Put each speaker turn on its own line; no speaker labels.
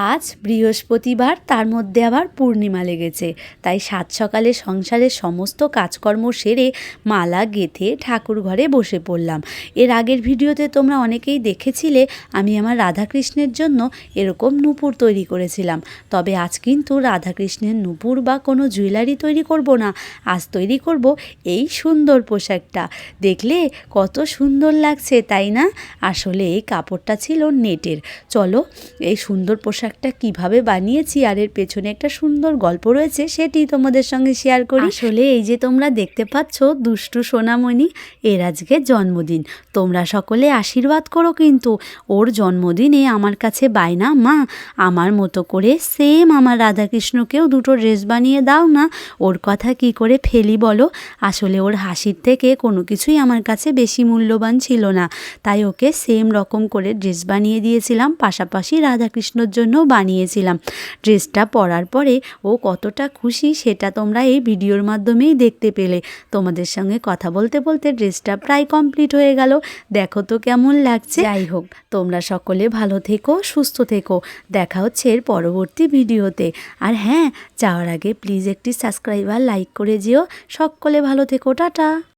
আজ বৃহস্পতিবার, তার মধ্যে আবার পূর্ণিমা লেগেছে। তাই সাত সকালে সংসারের সমস্ত কাজকর্ম সেরে মালা গেঁথে ঠাকুর ঘরে বসে পড়লাম। এর আগের ভিডিওতে তোমরা অনেকেই দেখেছিলে আমি আমার রাধাকৃষ্ণের জন্য এরকম নূপুর তৈরি করেছিলাম। তবে আজ কিন্তু রাধাকৃষ্ণের নূপুর বা কোনো জুয়েলারি তৈরি করব না, আজ তৈরি করব এই সুন্দর পোশাকটা। দেখলে কত সুন্দর লাগছে, তাই না? আসলে এই কাপড়টা ছিল নেটের। চলো এই সুন্দর পোশাকটা কিভাবে বানিয়েছি আর এর পেছনে একটা সুন্দর গল্প রয়েছে, সেটি তোমাদের সঙ্গে শেয়ার করি। আসলে এই যে তোমরা দেখতে পাচ্ছ দুষ্টু সোনামণি, এর আজকে জন্মদিন। তোমরা সকলে আশীর্বাদ করো কিন্তু। ওর জন্মদিনে আমার কাছে বায়না, মা আমার মতো করে সেম আমার রাধাকৃষ্ণকেও দুটো ড্রেস বানিয়ে দাও না। ওর কথা কি করে ফেলি বলো? আসলে ওর হাসির থেকে কোনো কিছুই আমার কাছে বেশি মূল্যবান ছিল না, তাই ওকে সেম রকম করে ড্রেস বানিয়ে দিয়েছিলাম, পাশাপাশি রাধাকৃষ্ণর জন্য বানিয়েছিলাম। ড্রেসটা পরার পরে ও কতটা খুশি সেটা তোমরা এই ভিডিওর মাধ্যমেই দেখতে পেলে। তোমাদের সঙ্গে কথা বলতে বলতে ড্রেসটা প্রায় কমপ্লিট হয়ে গেল। দেখো তো কেমন লাগছে। যাই হোক, তোমরা সকলে ভালো থেকো, সুস্থ থেকো। দেখা হচ্ছে এর পরবর্তী ভিডিওতে। আর হ্যাঁ, যাওয়ার আগে প্লিজ একটি সাবস্ক্রাইব আর লাইক করে যেও। সকলে ভালো থেকো, টাটা।